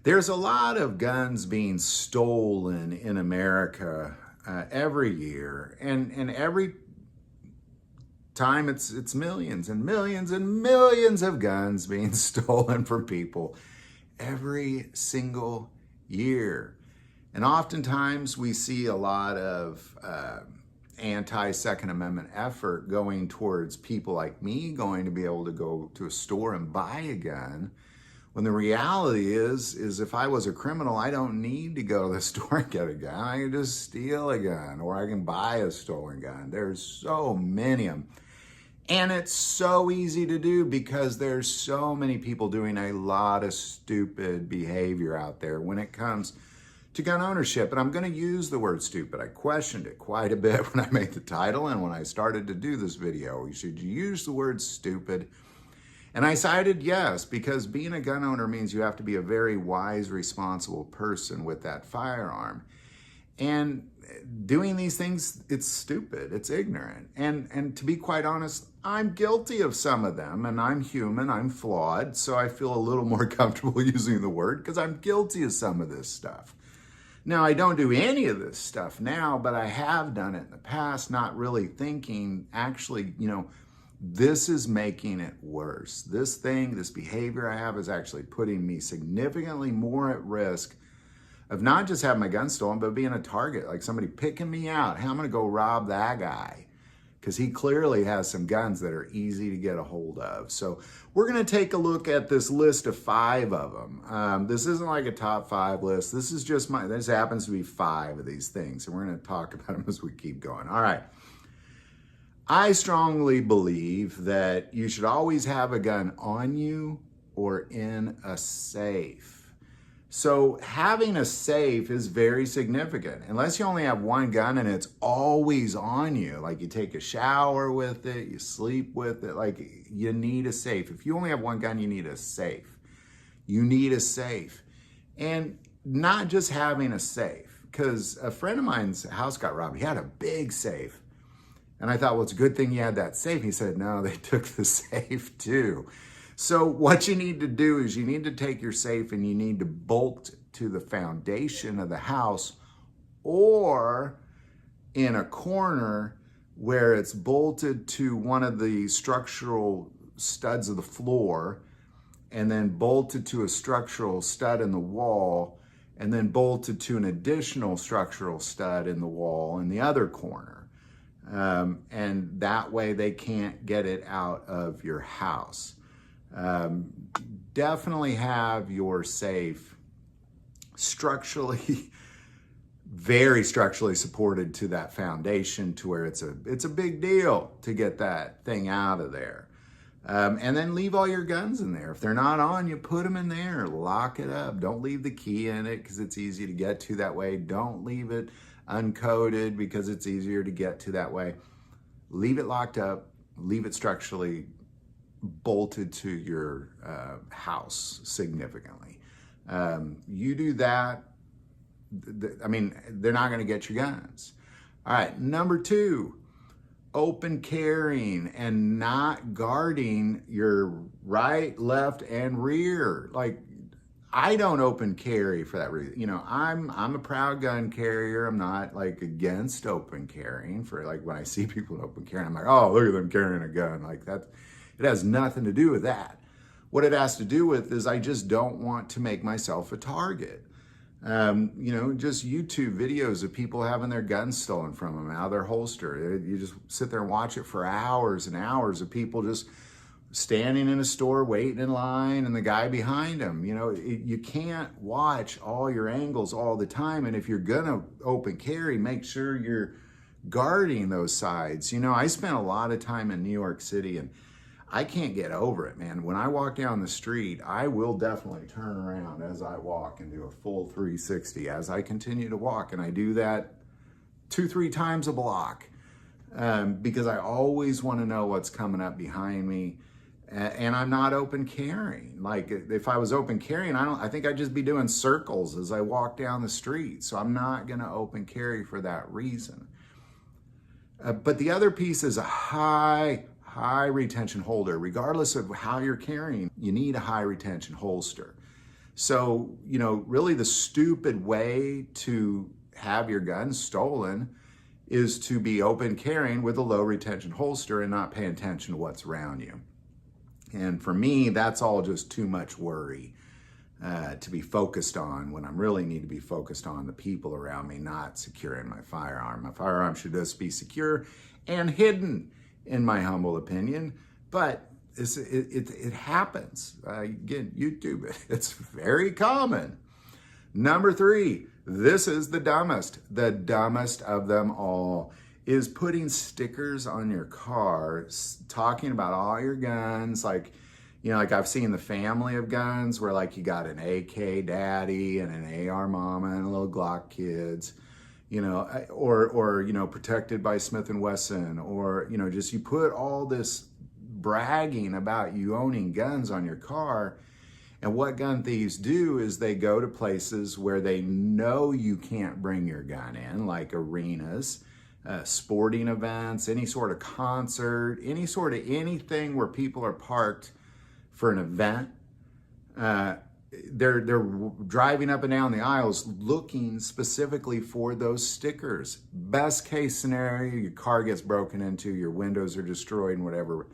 There's a lot of guns being stolen in America every year, and every time it's millions and millions and millions of guns being stolen from people every single year. And oftentimes we see a lot of anti-Second Amendment effort going towards people like me going to be able to go to a store and buy a gun, when the reality is if I was a criminal, I don't need to go to the store and get a gun. I can just steal a gun, or I can buy a stolen gun. There's so many of them. And it's so easy to do because there's so many people doing a lot of stupid behavior out there when it comes to gun ownership. And I'm going to use the word stupid. I questioned it quite a bit when I made the title and when I started to do this video. Should you use the word stupid? And I decided yes, because being a gun owner means you have to be a very wise, responsible person with that firearm. And doing these things, it's stupid, it's ignorant. And to be quite honest, I'm guilty of some of them, and I'm human, I'm flawed, so I feel a little more comfortable using the word because I'm guilty of some of this stuff. Now, I don't do any of this stuff now, but I have done it in the past, not really thinking, actually, this is making it worse. This behavior I have is actually putting me significantly more at risk of not just having my gun stolen, but being a target, like somebody picking me out. Hey, I'm gonna go rob that guy because he clearly has some guns that are easy to get a hold of. So we're gonna take a look at this list of 5 of them. This isn't like a top 5 list. This is just this happens to be 5 of these things. And we're gonna talk about them as we keep going. All right. I strongly believe that you should always have a gun on you or in a safe. So having a safe is very significant. Unless you only have one gun and it's always on you, like you take a shower with it, you sleep with it, like you need a safe. If you only have one gun, you need a safe. You need a safe. And not just having a safe, because a friend of mine's house got robbed. He had a big safe. And I thought, well, it's a good thing you had that safe. He said, no, they took the safe too. So what you need to do is you need to take your safe and you need to bolt to the foundation of the house or in a corner where it's bolted to one of the structural studs of the floor and then bolted to a structural stud in the wall and then bolted to an additional structural stud in the wall in the other corner. And that way they can't get it out of your house. Definitely have your safe structurally, very structurally supported to that foundation to where it's a big deal to get that thing out of there. And then leave all your guns in there. If they're not on, you put them in there, lock it up. Don't leave the key in it because it's easy to get to that way. Don't leave it uncoded because it's easier to get to that way. Leave it locked up, leave it structurally bolted to your house significantly. You do that, they're not gonna get your guns. All right, number 2, open carrying and not guarding your right, left, and rear. Like, I don't open carry for that reason. I'm a proud gun carrier. I'm not like against open carrying. For like when I see people in open carrying, I'm like, oh, look at them carrying a gun. Like that, it has nothing to do with that. What it has to do with is I just don't want to make myself a target. Just YouTube videos of people having their guns stolen from them out of their holster. You just sit there and watch it for hours and hours of people just standing in a store, waiting in line, and the guy behind him. You can't watch all your angles all the time. And if you're gonna open carry, make sure you're guarding those sides. I spent a lot of time in New York City and I can't get over it, man. When I walk down the street, I will definitely turn around as I walk and do a full 360 as I continue to walk. And I do that 2-3 times a block because I always want to know what's coming up behind me. And I'm not open carrying. Like if I was open carrying, I think I'd just be doing circles as I walk down the street. So I'm not gonna open carry for that reason. But the other piece is a high retention holder. Regardless of how you're carrying, you need a high retention holster. So, really the stupid way to have your gun stolen is to be open carrying with a low retention holster and not pay attention to what's around you. And for me, that's all just too much worry to be focused on when I really need to be focused on the people around me, not securing my firearm. My firearm should just be secure and hidden, in my humble opinion. But it happens. Again, YouTube, it's very common. Number 3, this is the dumbest of them all, is putting stickers on your car, talking about all your guns, like I've seen the family of guns where like you got an AK daddy and an AR mama and a little Glock kids, or protected by Smith & Wesson, or, just you put all this bragging about you owning guns on your car. And what gun thieves do is they go to places where they know you can't bring your gun in, like arenas, sporting events, any sort of concert, any sort of anything where people are parked for an event. They're driving up and down the aisles looking specifically for those stickers. Best case scenario, your car gets broken into, your windows are destroyed, and whatever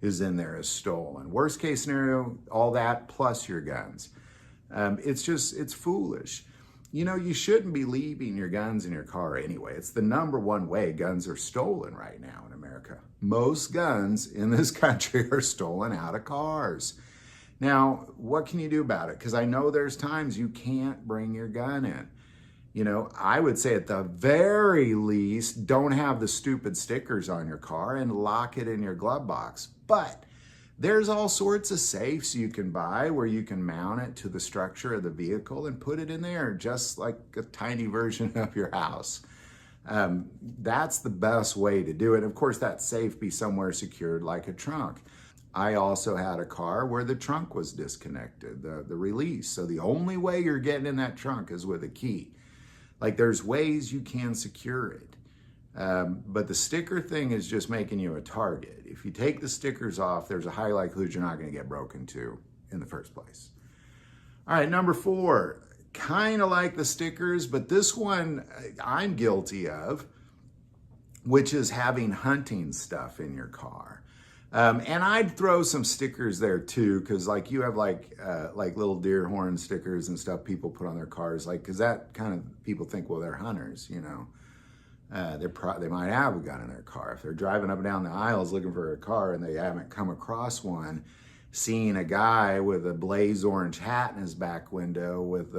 is in there is stolen. Worst case scenario, all that plus your guns. It's foolish. You shouldn't be leaving your guns in your car anyway. It's the number one way guns are stolen right now in America. Most guns in this country are stolen out of cars. Now, what can you do about it? Because I know there's times you can't bring your gun in. I would say at the very least, don't have the stupid stickers on your car and lock it in your glove box. But there's all sorts of safes you can buy where you can mount it to the structure of the vehicle and put it in there, just like a tiny version of your house. That's the best way to do it. Of course, that safe be somewhere secured like a trunk. I also had a car where the trunk was disconnected, the release. So the only way you're getting in that trunk is with a key. Like there's ways you can secure it. But the sticker thing is just making you a target. If you take the stickers off, there's a high likelihood you're not going to get broken into in the first place. All right, number 4, kind of like the stickers, but this one I'm guilty of, which is having hunting stuff in your car. And I'd throw some stickers there too, because like you have like little deer horn stickers and stuff people put on their cars, like because that kind of people think, well, they're hunters, they might have a gun in their car. If they're driving up and down the aisles looking for a car and they haven't come across one, seeing a guy with a blaze orange hat in his back window with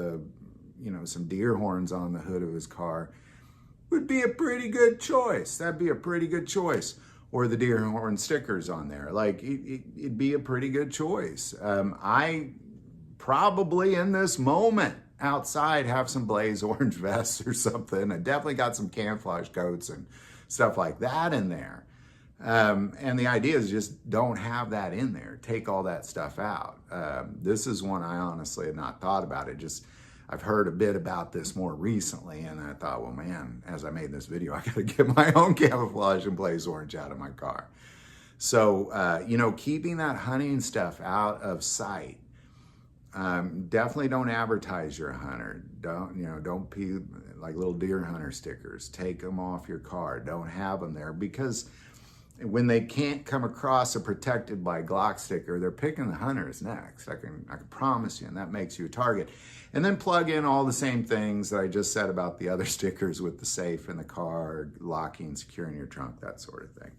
some deer horns on the hood of his car would be a pretty good choice. That'd be a pretty good choice. Or the deer horn stickers on there. Like it'd be a pretty good choice. I probably in this moment outside have some blaze orange vests or something. I definitely got some camouflage coats and stuff like that in there. And the idea is just don't have that in there. Take all that stuff out. This is one I honestly had not thought about. I've heard a bit about this more recently, and I thought, well, man, as I made this video, I got to get my own camouflage and blaze orange out of my car. So, keeping that hunting stuff out of sight. Definitely don't advertise you're a hunter. Don't be like little deer hunter stickers. Take them off your car. Don't have them there, because when they can't come across a protected by Glock sticker, they're picking the hunters next. I can promise you, and that makes you a target. And then plug in all the same things that I just said about the other stickers with the safe in the car, locking, securing your trunk, that sort of thing.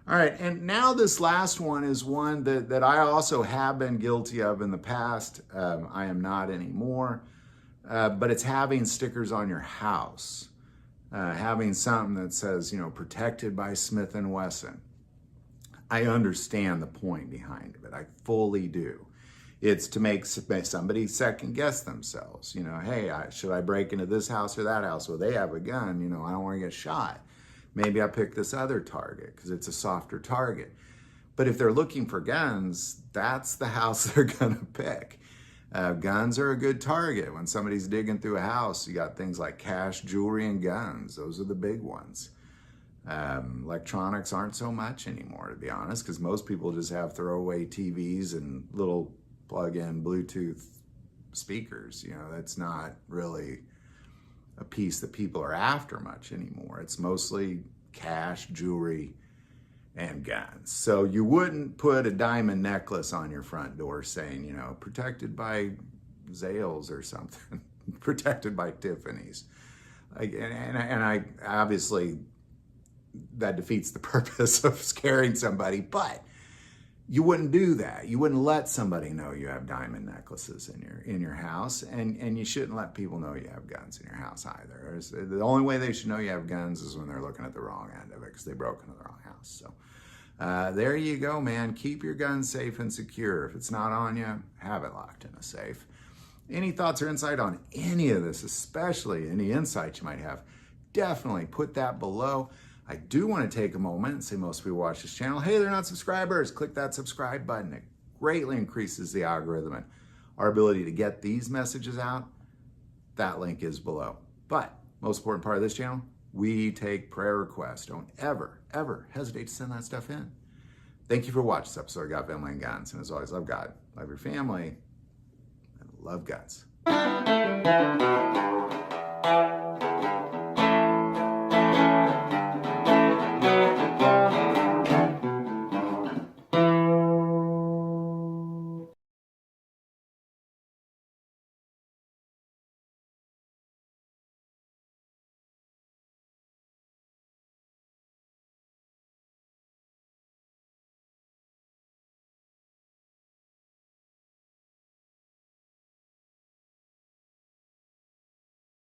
All right, and now this last one is one that I also have been guilty of in the past. I am not anymore, but it's having stickers on your house. Having something that says, protected by Smith & Wesson. I understand the point behind it. I fully do. It's to make somebody second guess themselves. Hey, should I break into this house or that house? Well, they have a gun. I don't want to get shot. Maybe I pick this other target because it's a softer target. But if they're looking for guns, that's the house they're going to pick. Guns are a good target. When somebody's digging through a house, you got things like cash, jewelry, and guns. Those are the big ones. Electronics aren't so much anymore, to be honest, because most people just have throwaway TVs and little plug-in Bluetooth speakers. That's not really a piece that people are after much anymore. It's mostly cash, jewelry, and guns. So you wouldn't put a diamond necklace on your front door saying, protected by Zales or something, protected by Tiffany's. And I obviously, that defeats the purpose of scaring somebody, but you wouldn't do that. You wouldn't let somebody know you have diamond necklaces in your house, and you shouldn't let people know you have guns in your house either. The only way they should know you have guns is when they're looking at the wrong end of it, because they broke into the wrong house. So there you go, man. Keep your guns safe and secure. If it's not on you, have it locked in a safe. Any thoughts or insight on any of this, especially any insights you might have, definitely put that below. I do want to take a moment and say most people watch this channel, hey, they're not subscribers. Click that subscribe button. It greatly increases the algorithm and our ability to get these messages out. That link is below. But most important part of this channel, we take prayer requests. Don't ever, ever hesitate to send that stuff in. Thank you for watching this episode of God, Family, and Guns. And as always, love God, love your family, and love guns.